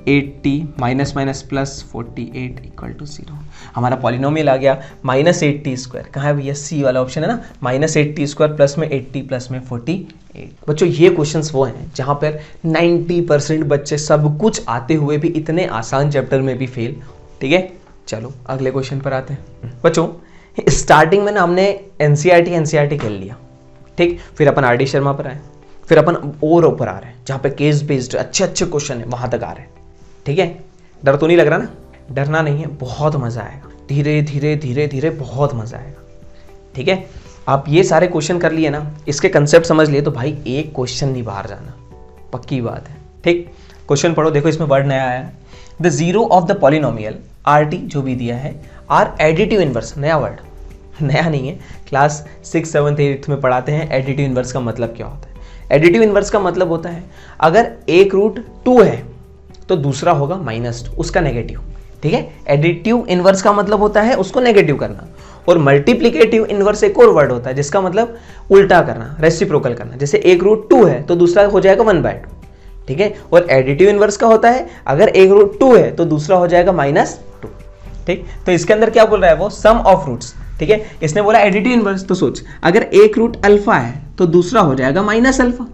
8t minus minus plus 48 equal to 0। हमारा पॉलिनोमियल आ गया -8t स्क्वायर, कहाँ है भैया, सी वाला ऑप्शन है ना, -8t स्क्वायर प्लस में 8t प्लस में 48। बच्चों ये क्वेश्चंस वो हैं जहाँ पर 90% बच्चे सब कुछ आते हुए भी इतने आसान चैप्टर में भी फेल। ठीक है, चलो अगले क्वेश्चन पर आते हैं। बच्चों स्टार्टिंग में ना हमने एनसीईआरटी खेल लिया, ठीक, फिर अपन आर.डी. शर्मा पर आए, फिर अपन और ऊपर आ रहे हैं जहाँ पे केस बेस्ड अच्छे क्वेश्चन है वहां तक आ रहे हैं। ठीक है, डर तो नहीं लग रहा ना, डरना नहीं है, बहुत मजा आएगा, धीरे धीरे धीरे धीरे बहुत मजा आएगा। ठीक है, आप ये सारे क्वेश्चन कर लिए ना, इसके कंसेप्ट समझ लिए, तो भाई एक क्वेश्चन नहीं बाहर जाना, पक्की बात है। ठीक, क्वेश्चन पढ़ो, देखो इसमें वर्ड नया आया है, the zero of the polynomial RT जो भी दिया है आर एडिटिव इनवर्स। नया वर्ड, नया नहीं है, क्लास 6, 7, 8 में पढ़ाते हैं एडिटिव इनवर्स का मतलब क्या होता है। एडिटिव इनवर्स का मतलब होता है अगर एक रूट 2 है तो दूसरा होगा -2, उसका नेगेटिव। ठीक है, एडिटिव इनवर्स का मतलब होता है उसको नेगेटिव करना, और मल्टीप्लिकेटिव इनवर्स एक और वर्ड होता है जिसका मतलब उल्टा करना, रेसिप्रोकल करना। जैसे एक रूट 2 है तो दूसरा हो जाएगा 1/2। ठीक है, और एडिटिव इनवर्स का होता है अगर एक रूट 2 है तो दूसरा हो जाएगा -2। ठीक, तो इसके अंदर क्या बोल रहा है वो, सम ऑफ रूट्स। ठीक है, इसने बोला एडिटिव इनवर्स, तो सोच अगर एक रूट अल्फा है तो दूसरा हो जाएगा -अल्फा।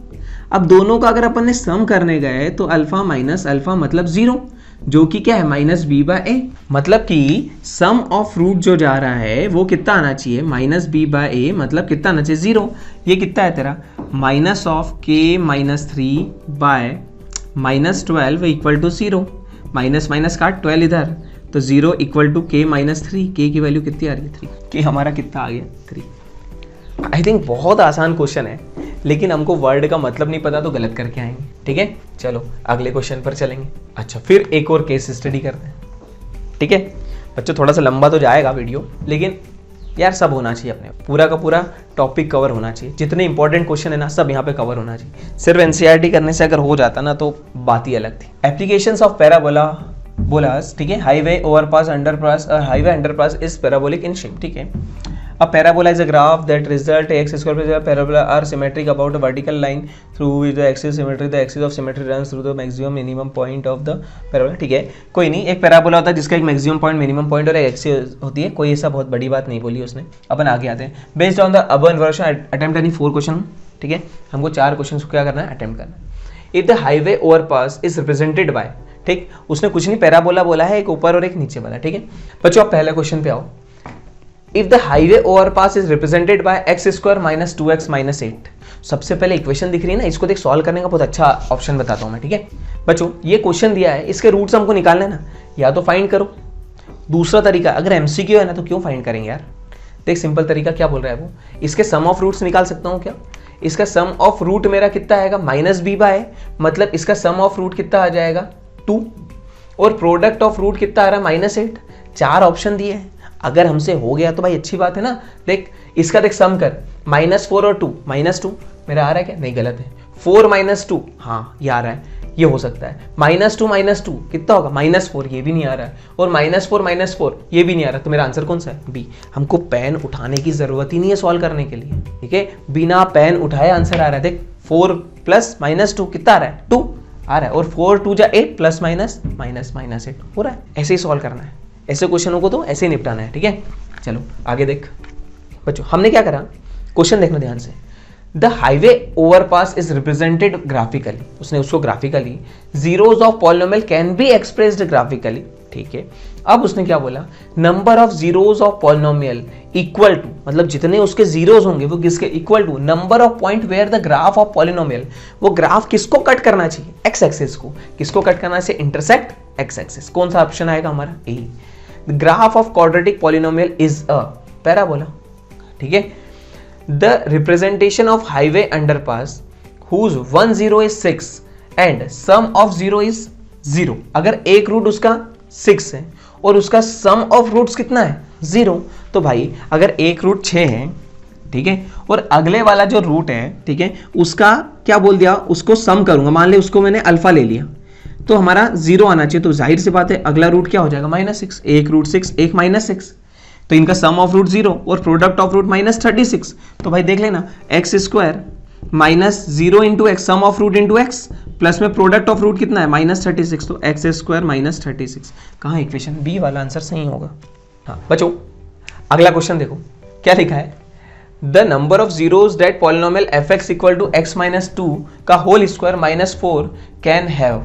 अब दोनों का अगर अपन ने सम करने गए तो अल्फा माइनस अल्फा मतलब 0, जो कि क्या है -b/a। मतलब कि सम ऑफ रूट जो जा रहा है वो कितना आना चाहिए, -b/a, मतलब कितना आना चाहिए 0। ये कितना है तेरा, -k-3 by -12 equal to 0, minus minus काट 12 इधर, तो 0 इक्वल टू k-3, k की वैल्यू कितनी आ रही है 3, k हमारा कितना आ गया 3। आई थिंक बहुत आसान क्वेश्चन है, लेकिन हमको वर्ड का मतलब नहीं पता तो गलत करके आएंगे। ठीक है, चलो अगले क्वेश्चन पर चलेंगे। अच्छा, फिर एक और केस स्टडी करते हैं। ठीक है, बच्चों थोड़ा सा लंबा तो जाएगा वीडियो, लेकिन यार सब होना चाहिए, अपने पूरा का पूरा टॉपिक कवर होना चाहिए, जितने इंपॉर्टेंट क्वेश्चन है ना सब यहाँ पे कवर होना चाहिए। सिर्फ एनसीईआरटी करने से अगर हो जाता ना तो बात ही अलग थी। एप्लीकेशंस ऑफ पैराबोला बोलास, ठीक है, highway overpass underpass, highway underpass is parabolic in shape, ठीक है। A parabola is a graph that result x square plus a parabola are symmetric about a vertical line through which the axis symmetry, the axis of symmetry runs through the maximum minimum point of the parabola, ठीक है। कोई नहीं, एक parabola होता है जिसका एक maximum point, minimum point और एक एक्सिस होती है, कोई ऐसा बहुत बड़ी बात नहीं बोली उसने। अपन आगे आते हैं। Based on the above version attempt any 4 question, ठीक है, हमको 4 क्वेश्चन को क्या करना है, अटेम्प्ट करना है। If the highway overpass is represented by, ठीक, उसने कुछ नहीं पैराबोला बोला है, एक ऊपर और एक नीचे वाला, ठीक है। बच्चों आप पहले क्वेश्चन पे आओ। If the highway overpass is represented by x square minus 2x minus 8, सबसे पहले इक्वेशन दिख रही है ना, इसको देख सॉल्व करने का बहुत अच्छा ऑप्शन बताता हूं मैं, ठीक है। बच्चों ये क्वेश्चन दिया है, इसके रूट्स हमको निकालने ना, या तो फाइंड करो, दूसरा तरीका अगर एमसीक्यू है ना तो क्यों फाइंड करेंगे यार। देख सिंपल तरीका क्या बोल रहा है वो, इसके सम ऑफ रूट्स निकाल सकता हूँ क्या। इसका सम ऑफ रूट मेरा कितना आएगा, माइनस बी बाय, मतलब इसका सम ऑफ रूट कितना आ जाएगा 2, और प्रोडक्ट ऑफ रूट कितना आ रहा है -8। 4 ऑप्शन दिए हैं, अगर हमसे हो गया तो भाई अच्छी बात है ना। देख इसका देख सम कर, -4 और 2, -2 मेरा आ रहा है क्या, नहीं गलत है। 4 - 2, हाँ ये आ रहा है, ये हो सकता है। -2 कितना होगा, -4, ये भी नहीं आ रहा है, और -4 ये भी नहीं आ रहा, तो मेरा आंसर कौन सा है, बी। हमको पेन उठाने की जरूरत ही नहीं है सॉल्व करने के लिए, ठीक है, बिना पेन उठाए आंसर आ रहा है। देख 4 + -2 कितना आ रहा है, 2 आ रहा है, और 4 × 2 = 8 ± -8 हो रहा है। ऐसे ही सॉल्व करना है, ऐसे क्वेश्चनों को तो ऐसे ही निपटाना है, ठीक है। चलो आगे देख बच्चों, हमने क्या करा, क्वेश्चन देखना ध्यान से। The highway overpass is represented graphically, उसने उसको graphically, zeros of polynomial can be expressed graphically, ठीक है। अब उसने क्या बोला, number of zeros of polynomial equal to, मतलब जितने उसके जीरोज होंगे वो किसके equal to number of point where the graph of polynomial, वो ग्राफ किसको कट करना चाहिए, एक्स एक्सिस को, किसको कट करना चाहिए, इंटरसेक्ट एक्स एक्सिस। कौन सा ऑप्शन आएगा हमारा, ए। The graph of quadratic polynomial is a parabola, ठीक है। The representation of highway underpass whose 1 0 is 6 and sum of 0 is 0, अगर एक रूट उसका 6 है और उसका सम ऑफ रूट्स कितना है 0, तो भाई अगर एक रूट 6 है, ठीक है, और अगले वाला जो रूट है, ठीक है, उसका क्या बोल दिया, उसको सम करूंगा, मान ले उसको मैंने अल्फा ले लिया, तो हमारा 0 आना चाहिए, तो जाहिर सी बात है अगला रूट क्या हो जाएगा, -6, एक रूट 6, एक -6, तो इनका सम ऑफ रूट 0 और प्रोडक्ट ऑफ रूट -36, तो भाई देख लेना x² -0 × x, sum of root × x, plus में प्रोडक्ट ऑफ रूट कितना है -36, तो x² -36, कहाँ इक्वेशन बी वाला आंसर सही होगा। हाँ बच्चों अगला क्वेश्चन देखो क्या लिखा है, the number of zeros that polynomial fx = x - 2 का होल स्क्वायर -4 कैन हैव,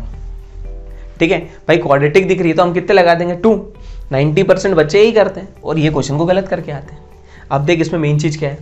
ठीक है। भाई क्वाड्रेटिक दिख रही है तो हम कितने लगा देंगे, 2। 90% बच्चे यही करते हैं और ये क्वेश्चन को गलत करके आते हैं। अब देख इसमें मेन चीज क्या है,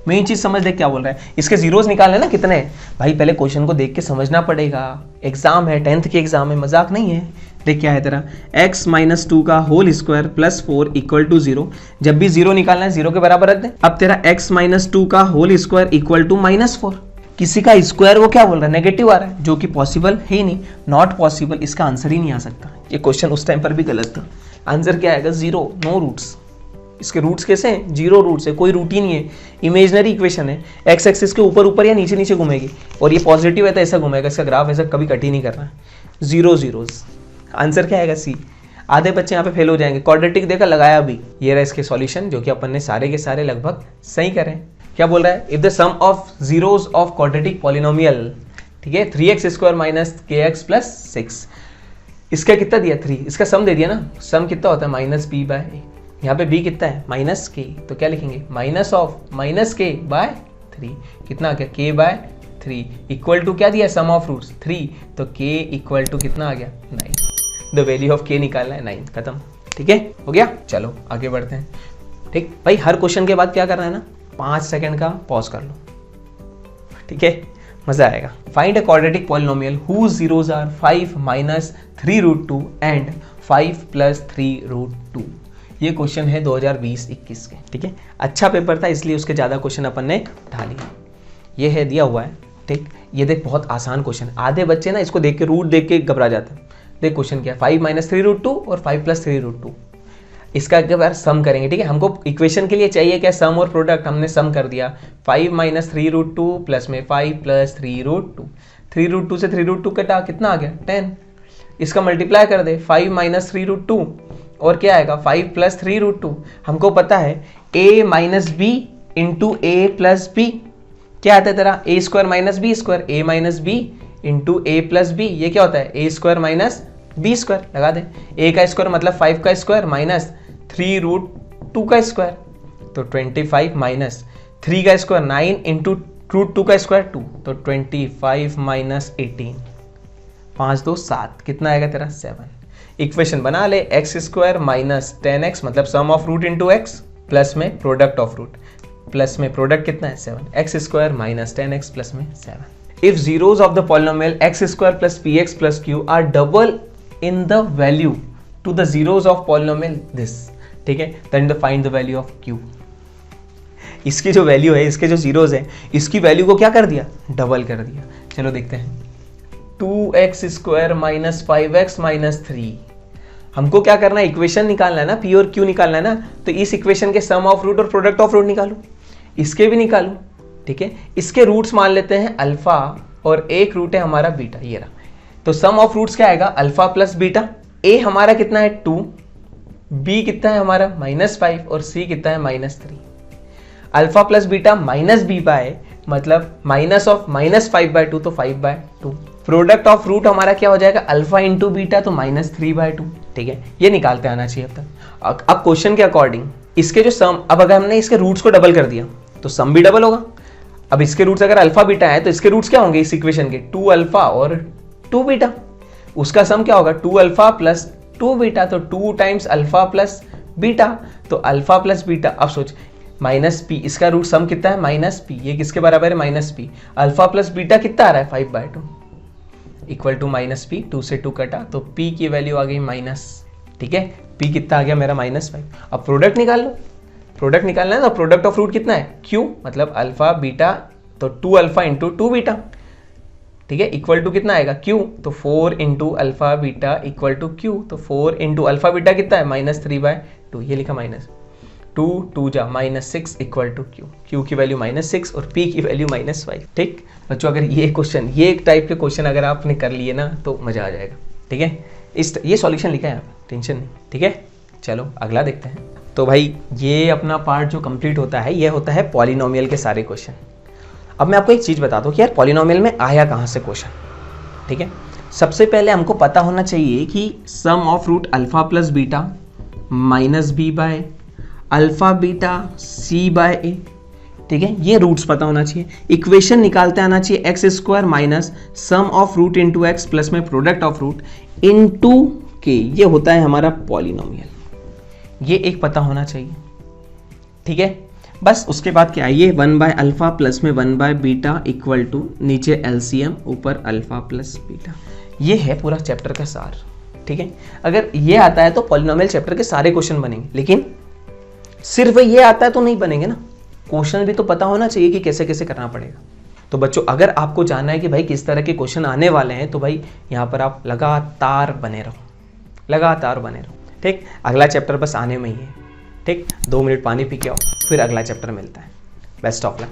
मेन चीज समझ, देख क्या बोल रहा है, इसके जीरोज निकालने ना कितने हैं, भाई पहले क्वेश्चन को देख के समझना पड़ेगा, एग्जाम है, 10th की एग्जाम है, मजाक नहीं है। देख क्या है तेरा, x - 2 का होल स्क्वायर +4 = 0, जब भी 0 निकालना है 0 के बराबर रख दे। अब तेरा x - 2 का होल स्क्वायर = -4, किसी का स्क्वायर वो क्या बोल रहा है, नेगेटिव आ रहा है, जो कि पॉसिबल है ही नहीं, नॉट पॉसिबल, इसका आंसर ही नहीं आ सकता। ये क्वेश्चन उस टाइम पर भी गलत था, आंसर क्या आएगा 0, नो रूट्स। इसके रूट्स कैसे हैं, 0 रूट्स है, कोई रूट ही नहीं है, इमेजनरी इक्वेशन है, एक्स एक्सिस के ऊपर ऊपर या नीचे नीचे घूमेगी, और ये पॉजिटिव है तो ऐसा घूमेगा, इसका ग्राफ ऐसा कभी कट ही नहीं करना है, 0 जीरोज। आंसर क्या आएगा, सी। आधे बच्चे यहाँ पे फेल हो जाएंगे, क्वाड्रेटिक देखा लगाया भी, ये रहा इसके सॉल्यूशन, जो कि अपन ने सारे के सारे लगभग सही करे। क्या बोल रहा है, if the sum of zeros of quadratic polynomial, ठीक है, 3x² - kx + 6, इसका कितना दिया 3, इसका सम दे दिया ना, सम कितना होता है -b/a, यहाँ पे b कितना है -k, तो क्या लिखेंगे -k/3, कितना आ गया k/3 इक्वल टू क्या दिया, सम ऑफ रूट्स 3, तो k = कितना आ गया 9, द वैल्यू ऑफ k निकालना है 9, खत्म, ठीक है, हो गया। चलो आगे बढ़ते हैं, ठीक भाई, हर क्वेश्चन के बाद क्या करना है ना, 5 सेकंड का पॉज कर लो, ठीक है, मजा आएगा। Find a quadratic polynomial whose zeros are 5 - 3√2 and 5 + 3√2। ये क्वेश्चन है 2020-21 के, ठीक है, अच्छा पेपर था इसलिए उसके ज्यादा क्वेश्चन अपन ने उठा लिए। ये है दिया हुआ है, ठीक, ये देख बहुत आसान क्वेश्चन, आधे बच्चे ना इसको देख के रूट देख के घबरा जाते हैं। देख क्वेश्चन क्या है, 5 - 3√2 और 5 + 3√2। इसका एक बार सम करेंगे, ठीक है। हमको इक्वेशन के लिए चाहिए क्या, सम और प्रोडक्ट, हमने सम कर दिया। 5 माइनस 3√2 प्लस में 5 प्लस 3√2, 3√2 से 3√2 कटा, कितना आ गया 10। इसका मल्टीप्लाई कर दे, 5 माइनस 3√2 और क्या आएगा 5 प्लस 3√2। हमको पता है a minus b into a plus b क्या आता है तेरा, a square minus b square, a minus b into a plus b, ये क्या होता है a square minus b square. लगा दे, a का स्क्वायर मतलब 5 का स्क्वायर माइनस 3√2 का स्क्वायर, तो 25 माइनस 3 का स्क्वायर 9 इंटू √2 का स्क्वायर 2, तो 25 माइनस 18, 5 2 7, कितना आएगा तेरा 7। इक्वेशन बना ले, एक्स स्क्वायर माइनस 10x मतलब sum of root into x plus में प्रोडक्ट ऑफ रूट, प्लस में प्रोडक्ट कितना है 7, x square minus 10x plus में 7। If zeros of the polynomial x square plus P x plus Q R double in the value to the zeros of polynomial this, ठीक है, then find the value of q। इसकी जो value है, इसके जो zeros है, इसकी value को क्या कर दिया, डबल कर दिया। चलो देखते हैं, 2x square minus 5x minus 3, हमको क्या करना है, इक्वेशन निकालना है ना, p और q निकालना है ना, तो इस इक्वेशन के सम ऑफ रूट और प्रोडक्ट ऑफ रूट निकालू, इसके भी निकालू, ठीक है। इसके रूट्स मान लेते हैं अल्फा और एक रूट है हमारा बीटा, ये रहा। तो सम ऑफ रूट्स क्या आएगा, अल्फा प्लस बीटा, ए हमारा कितना है 2, बी कितना है हमारा -5 और सी कितना है -3। Alpha plus beta minus B by मतलब माइनस ऑफ -5/2 तो 5/2। प्रोडक्ट ऑफ रूट हमारा क्या हो जाएगा, अल्फा इंटू बीटा तो -3/2, ठीक है। ये निकालते आना चाहिए अब तक। अब क्वेश्चन के अकॉर्डिंग इसके जो सम, अब अगर हमने इसके रूट्स को डबल कर दिया तो सम भी डबल होगा। अब इसके रूट्स अगर अल्फा बीटा है तो इसके रूट्स क्या होंगे इस इक्वेशन के, 2 अल्फा और 2 बीटा। उसका सम क्या होगा, 2 अल्फा प्लस 2 बीटा, तो 2 टाइम्स अल्फा प्लस बीटा, तो अल्फा प्लस बीटा। अब सोच माइनस पी, इसका रूट सम कितना है -p, ये किसके बराबर है -p। अल्फा प्लस बीटा कितना आ रहा है 5/2 इक्वल टू -p, 2 से 2 कटा तो p की वैल्यू आ गई माइनस, ठीक है। p कितना आ गया मेरा -5। अब प्रोडक्ट निकाल लो, प्रोडक्ट निकालना है तो प्रोडक्ट ऑफ रूट कितना है q मतलब अल्फा बीटा, तो 2 अल्फा इंटू 2 बीटा, ठीक है, इक्वल टू कितना आएगा q, तो 4 into alpha beta equal to q, तो 4 इंटू अल्फा बीटा कितना है -3/2, ये लिखा -2 2 जा -6 इक्वल टू q की वैल्यू -6 और p की वैल्यू -5। ठीक बच्चों, अगर ये क्वेश्चन, ये एक टाइप के क्वेश्चन अगर आपने कर लिए ना तो मजा आ जाएगा, ठीक है। ये सॉल्यूशन लिखा है यहाँ पे, टेंशन नहीं, ठीक है। चलो अगला देखते हैं। तो भाई ये अपना पार्ट जो कंप्लीट होता है ये होता है पॉलिनोमियल के सारे क्वेश्चन। अब मैं आपको एक चीज़ बता दूं कि यार पॉलिनोमियल में आया कहाँ से क्वेश्चन, ठीक है। सबसे पहले हमको पता होना चाहिए कि sum of root alpha plus beta minus B by alpha beta C by A, ठीक है, ये रूट्स पता होना चाहिए। इक्वेशन निकालते आना चाहिए x square minus sum of root into x plus में प्रोडक्ट ऑफ रूट इंटू के, ये होता है हमारा पॉलिनोमियल, ये एक पता होना चाहिए, ठीक है। बस उसके बाद क्या है, ये 1 बाय अल्फा प्लस में 1 बाय बीटा इक्वल टू नीचे एलसीएम ऊपर अल्फा प्लस बीटा, ये है पूरा चैप्टर का सार, ठीक है। अगर ये आता है तो पॉलिनोमियल चैप्टर के सारे क्वेश्चन बनेंगे, लेकिन सिर्फ ये आता है तो नहीं बनेंगे ना, क्वेश्चन भी तो पता होना चाहिए कि कैसे कैसे करना पड़ेगा। तो बच्चों अगर आपको जानना है कि भाई किस तरह के क्वेश्चन आने वाले हैं तो भाई यहाँ पर आप लगातार बने रहो, लगातार बने रहो, ठीक। अगला चैप्टर बस आने में ही है, ठीक। 2 मिनट पानी पी के आओ, फिर अगला चैप्टर मिलता है। Best of luck.